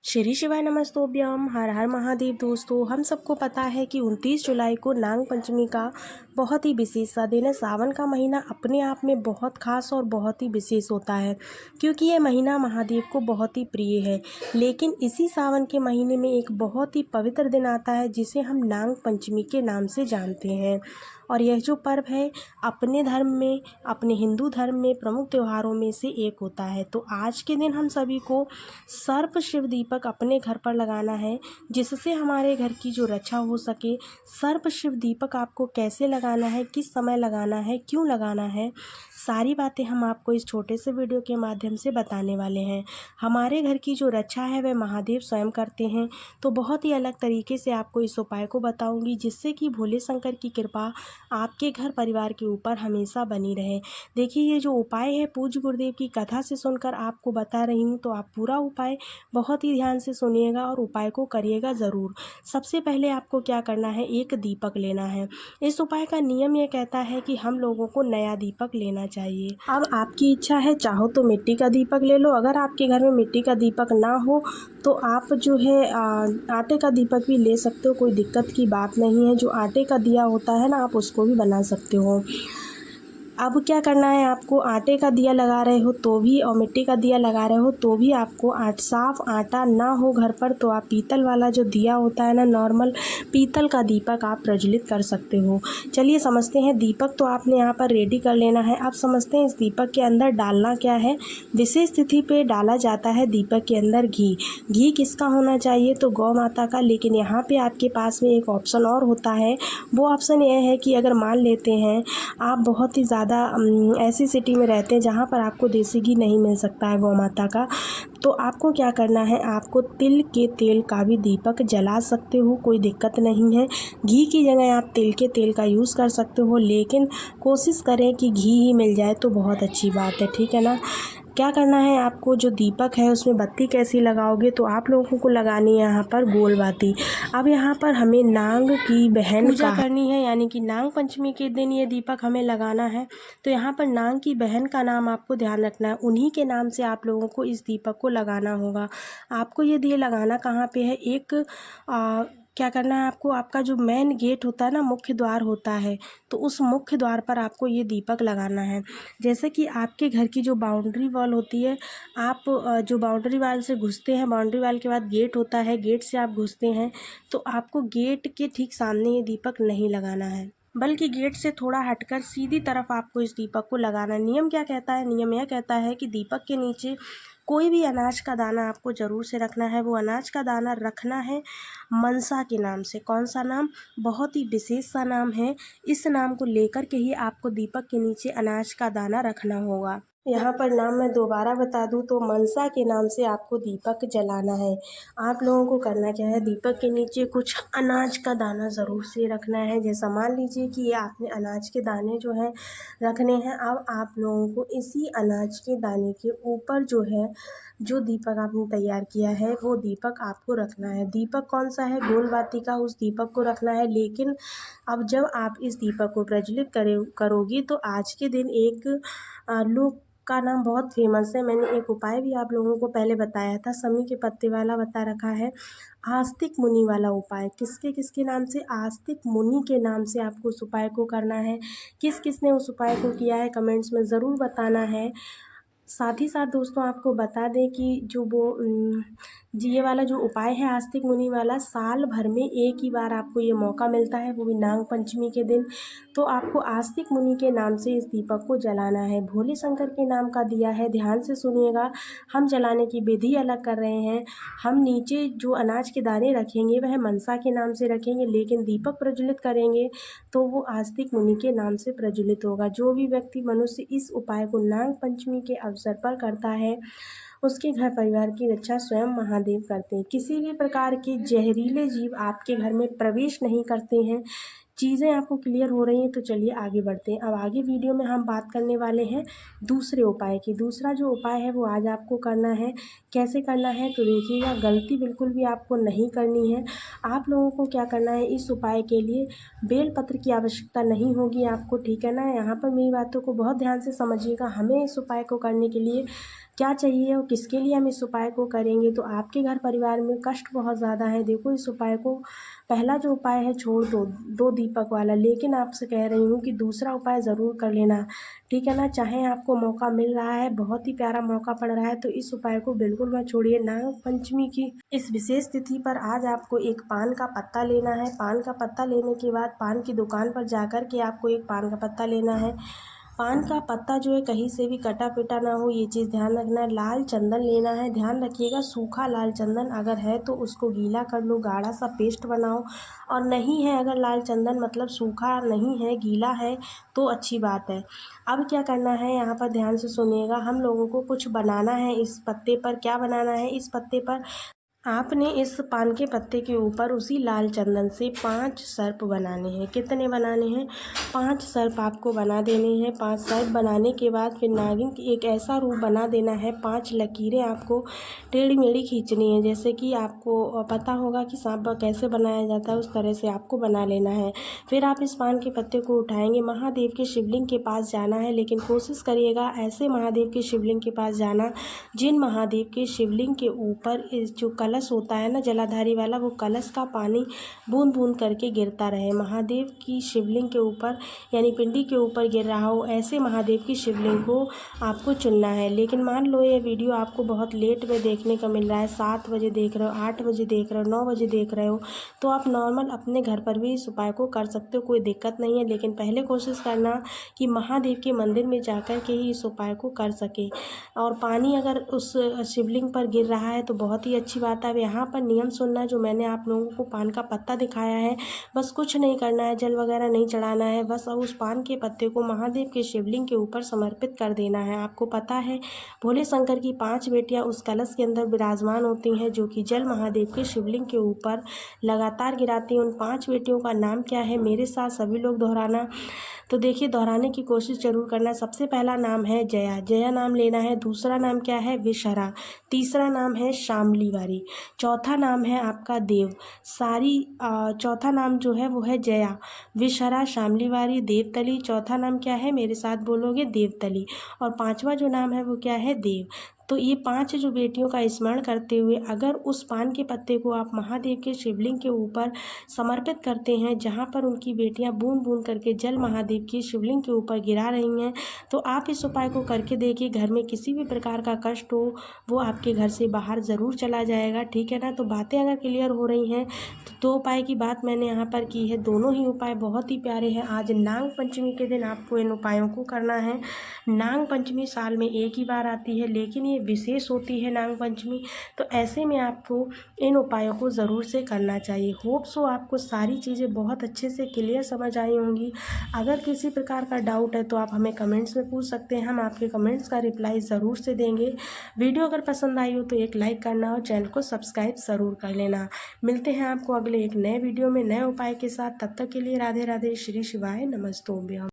श्री शिवाय नमस्तोभ्यम। हर हर महादेव। दोस्तों, हम सबको पता है कि 29 जुलाई को नाग पंचमी का बहुत ही विशेष सा दिन है। सावन का महीना अपने आप में बहुत खास और बहुत ही विशेष होता है, क्योंकि ये महीना महादेव को बहुत ही प्रिय है। लेकिन इसी सावन के महीने में एक बहुत ही पवित्र दिन आता है, जिसे हम नाग पंचमी के नाम से जानते हैं। और यह जो पर्व है अपने धर्म में, अपने हिंदू धर्म में प्रमुख त्योहारों में से एक होता है। तो आज के दिन हम सभी को सर्प शिव दीपक अपने घर पर लगाना है, जिससे हमारे घर की जो रक्षा हो सके। सर्प शिव दीपक आपको कैसे लगाना है, किस समय लगाना है, क्यों लगाना है, सारी बातें हम आपको इस छोटे से वीडियो के माध्यम से बताने वाले हैं। हमारे घर की जो रक्षा है वह महादेव स्वयं करते हैं, तो बहुत ही अलग तरीके से आपको इस उपाय को बताऊंगी, जिससे कि भोले शंकर की कृपा आपके घर परिवार के ऊपर हमेशा बनी रहे। देखिए, ये जो उपाय है पूज्य गुरुदेव की कथा से सुनकर आपको बता रही हूँ, तो आप पूरा उपाय बहुत ही ध्यान से सुनिएगा और उपाय को करिएगा ज़रूर। सबसे पहले आपको क्या करना है, एक दीपक लेना है। इस उपाय का नियम ये कहता है कि हम लोगों को नया दीपक लेना चाहिए। अब आपकी इच्छा है, चाहो तो मिट्टी का दीपक ले लो। अगर आपके घर में मिट्टी का दीपक ना हो तो आप जो है आटे का दीपक भी ले सकते हो, कोई दिक्कत की बात नहीं है। जो आटे का दिया होता है ना, आप उसको भी बना सकते हो। अब क्या करना है, आपको आटे का दिया लगा रहे हो तो भी और मिट्टी का दिया लगा रहे हो तो भी आपको साफ आटा ना हो घर पर, तो आप पीतल वाला जो दिया होता है ना, नॉर्मल पीतल का दीपक आप प्रज्वलित कर सकते हो। चलिए समझते हैं। दीपक तो आपने यहाँ पर रेडी कर लेना है। अब समझते हैं इस दीपक के अंदर डालना क्या है। विशेष तिथि पे डाला जाता है दीपक के अंदर घी। घी किसका होना चाहिए, तो गौ माता का। लेकिन यहाँ पे आपके पास में एक ऑप्शन और होता है। वो ऑप्शन यह है कि अगर मान लेते हैं आप बहुत ही ज़्यादा ऐसी सिटी में रहते हैं जहाँ पर आपको देसी घी नहीं मिल सकता है गौ माता का, तो आपको क्या करना है, आपको तिल के तेल का भी दीपक जला सकते हो, कोई दिक्कत नहीं है। घी की जगह आप तिल के तेल का यूज़ कर सकते हो, लेकिन कोशिश करें कि घी ही मिल जाए तो बहुत अच्छी बात है, ठीक है ना। क्या करना है आपको, जो दीपक है उसमें बत्ती कैसी लगाओगे, तो आप लोगों को लगानी है यहाँ पर गोल बाती। अब यहाँ पर हमें नाग की बहन पूजा करनी है, यानी कि नाग पंचमी के दिन ये दीपक हमें लगाना है। तो यहाँ पर नाग की बहन का नाम आपको ध्यान रखना है, उन्हीं के नाम से आप लोगों को इस दीपक को लगाना होगा। आपको ये दिए लगाना कहाँ पे है, एक क्या करना है आपको, आपका जो मेन गेट होता है ना, मुख्य द्वार होता है, तो उस मुख्य द्वार पर आपको ये दीपक लगाना है। जैसे कि आपके घर की जो बाउंड्री वॉल होती है, आप जो बाउंड्री वॉल से घुसते हैं, बाउंड्री वॉल के बाद गेट होता है, गेट से आप घुसते हैं, तो आपको गेट के ठीक सामने ये दीपक नहीं लगाना है, बल्कि गेट से थोड़ा हटकर सीधी तरफ आपको इस दीपक को लगाना। नियम क्या कहता है, नियम यह कहता है कि दीपक के नीचे कोई भी अनाज का दाना आपको ज़रूर से रखना है। वो अनाज का दाना रखना है मनसा के नाम से। कौन सा नाम, बहुत ही विशेष सा नाम है। इस नाम को लेकर के ही आपको दीपक के नीचे अनाज का दाना रखना होगा। यहाँ पर नाम मैं दोबारा बता दूँ तो मनसा के नाम से आपको दीपक जलाना है। आप लोगों को करना क्या है, दीपक के नीचे कुछ अनाज का दाना ज़रूर से रखना है। जैसा मान लीजिए कि ये आपने अनाज के दाने जो है रखने हैं। अब आप लोगों को इसी अनाज के दाने के ऊपर जो है, जो दीपक आपने तैयार किया है, वो दीपक आपको रखना है। दीपक कौन सा है, गोल बाती का, उस दीपक को रखना है। लेकिन अब जब आप इस दीपक को प्रज्वलित करोगी तो आज के दिन एक लोग का नाम बहुत फेमस है। मैंने एक उपाय भी आप लोगों को पहले बताया था, समी के पत्ते वाला बता रखा है, आस्तिक मुनि वाला उपाय। किसके किसके नाम से, आस्तिक मुनि के नाम से आपको उस उपाय को करना है। किस किस ने उस उपाय को किया है कमेंट्स में ज़रूर बताना है। साथ ही साथ दोस्तों आपको बता दें कि जो वो ये वाला जो उपाय है आस्तिक मुनि वाला, साल भर में एक ही बार आपको ये मौका मिलता है, वो भी नाग पंचमी के दिन। तो आपको आस्तिक मुनि के नाम से इस दीपक को जलाना है। भोले शंकर के नाम का दिया है, ध्यान से सुनिएगा। हम जलाने की विधि अलग कर रहे हैं। हम नीचे जो अनाज के दाने रखेंगे वह मनसा के नाम से रखेंगे, लेकिन दीपक प्रज्वलित करेंगे तो वो आस्तिक मुनि के नाम से प्रज्वलित होगा। जो भी व्यक्ति मनुष्य इस उपाय को नाग पंचमी के अवसर पर करता है, उसके घर परिवार की रक्षा स्वयं महादेव करते हैं। किसी भी प्रकार के जहरीले जीव आपके घर में प्रवेश नहीं करते हैं। चीज़ें आपको क्लियर हो रही हैं, तो चलिए आगे बढ़ते हैं। अब आगे वीडियो में हम बात करने वाले हैं दूसरे उपाय की। दूसरा जो उपाय है वो आज आपको करना है। कैसे करना है, तो देखिएगा, गलती बिल्कुल भी आपको नहीं करनी है। आप लोगों को क्या करना है, इस उपाय के लिए बेलपत्र की आवश्यकता नहीं होगी आपको, ठीक है ना। यहाँ पर मेरी बातों को बहुत ध्यान से समझिएगा। हमें इस उपाय को करने के लिए क्या चाहिए और किसके लिए हम इस उपाय को करेंगे, तो आपके घर परिवार में कष्ट बहुत ज़्यादा है। देखो इस उपाय को, पहला जो उपाय है छोड़ दो, 2 दीपक वाला, लेकिन आपसे कह रही हूँ कि दूसरा उपाय ज़रूर कर लेना, ठीक है ना। चाहे आपको मौका मिल रहा है, बहुत ही प्यारा मौका पड़ रहा है, तो इस उपाय को बिल्कुल मत छोड़िए। नाग पंचमी की इस विशेष तिथि पर आज आपको एक पान का पत्ता लेना है। पान का पत्ता लेने के बाद पान की दुकान पर जाकर के आपको एक पान का पत्ता लेना है। पान का पत्ता जो है कहीं से भी कटा पिटा ना हो, ये चीज़ ध्यान रखना है। लाल चंदन लेना है, ध्यान रखिएगा सूखा लाल चंदन अगर है तो उसको गीला कर लो, गाढ़ा सा पेस्ट बनाओ, और नहीं है अगर लाल चंदन मतलब सूखा नहीं है, गीला है, तो अच्छी बात है। अब क्या करना है, यहाँ पर ध्यान से सुनिएगा, हम लोगों को कुछ बनाना है इस पत्ते पर। क्या बनाना है, इस पत्ते पर आपने इस पान के पत्ते के ऊपर उसी लाल चंदन से 5 सर्प बनाने हैं। कितने बनाने हैं, 5 सर्प आपको बना देने हैं। 5 सर्प बनाने के बाद फिर नागिन की एक ऐसा रूप बना देना है, 5 लकीरें आपको टेढ़ी मेढ़ी खींचनी है, जैसे कि आपको पता होगा कि सांप कैसे बनाया जाता है, उस तरह से आपको बना लेना है। फिर आप इस पान के पत्ते को उठाएंगे, महादेव के शिवलिंग के पास जाना है, लेकिन कोशिश करिएगा ऐसे महादेव के शिवलिंग के पास जाना जिन महादेव के शिवलिंग के ऊपर जो कलश होता है ना जलाधारी वाला, वो कलश का पानी बूंद बूंद करके गिरता रहे। महादेव की शिवलिंग के ऊपर यानी पिंडी के ऊपर गिर रहा हो, ऐसे महादेव की शिवलिंग को आपको चुनना है। लेकिन मान लो ये वीडियो आपको बहुत लेट में देखने का मिल रहा है, 7 बजे देख रहे हो, 8 बजे देख रहे हो, 9 बजे देख रहे हो, तो आप नॉर्मल अपने घर पर भी इस उपाय को कर सकते हो, कोई दिक्कत नहीं है। लेकिन पहले कोशिश करना कि महादेव के मंदिर में जाकर के ही इस उपाय को कर सके। और पानी अगर उस शिवलिंग पर गिर रहा है तो बहुत ही अच्छी बात है। अब यहाँ पर नियम सुनना, जो मैंने आप लोगों को पान का पत्ता दिखाया है, बस कुछ नहीं करना है, जल वगैरह नहीं चढ़ाना है, बस अब उस पान के पत्ते को महादेव के शिवलिंग के ऊपर समर्पित कर देना है। आपको पता है भोले शंकर की 5 बेटियां उस कलश के अंदर विराजमान होती हैं, जो कि जल महादेव के शिवलिंग के ऊपर लगातार गिराती हैं। उन 5 बेटियों का नाम क्या है, मेरे साथ सभी लोग दोहराना। तो देखिए दोहराने की कोशिश जरूर करना। सबसे पहला नाम है जया, जया नाम लेना है। दूसरा नाम क्या है, विषहरा। तीसरा नाम है शामलीवारी। चौथा नाम है आपका देव। चौथा नाम जो है वो है जया, विषहरा, शामलीवारी, देवतली। चौथा नाम क्या है, मेरे साथ बोलोगे, देवतली। और 5वां जो नाम है वो क्या है, देव। तो ये 5 जो बेटियों का स्मरण करते हुए अगर उस पान के पत्ते को आप महादेव के शिवलिंग के ऊपर समर्पित करते हैं, जहाँ पर उनकी बेटियां बूंद बूंद करके जल महादेव की शिवलिंग के ऊपर गिरा रही हैं, तो आप इस उपाय को करके देखिए। घर में किसी भी प्रकार का कष्ट हो वो आपके घर से बाहर ज़रूर चला जाएगा, ठीक है ना। तो बातें अगर क्लियर हो रही हैं तो 2 उपाय की बात मैंने यहाँ पर की है, दोनों ही उपाय बहुत ही प्यारे हैं। आज नाग पंचमी के दिन आपको इन उपायों को करना है। नाग पंचमी साल में एक ही बार आती है, लेकिन ये विशेष होती है नाग पंचमी, तो ऐसे में आपको इन उपायों को ज़रूर से करना चाहिए। होप सो आपको सारी चीज़ें बहुत अच्छे से क्लियर समझ आई होंगी। अगर किसी प्रकार का डाउट है तो आप हमें कमेंट्स में पूछ सकते हैं, हम आपके कमेंट्स का रिप्लाई ज़रूर से देंगे। वीडियो अगर पसंद आई हो तो एक लाइक करना और चैनल को सब्सक्राइब ज़रूर कर लेना। मिलते हैं आपको अगले एक नए वीडियो में नए उपाय के साथ, तब तक के लिए राधे राधे, श्री शिवाय, नमस्तोभ्यम।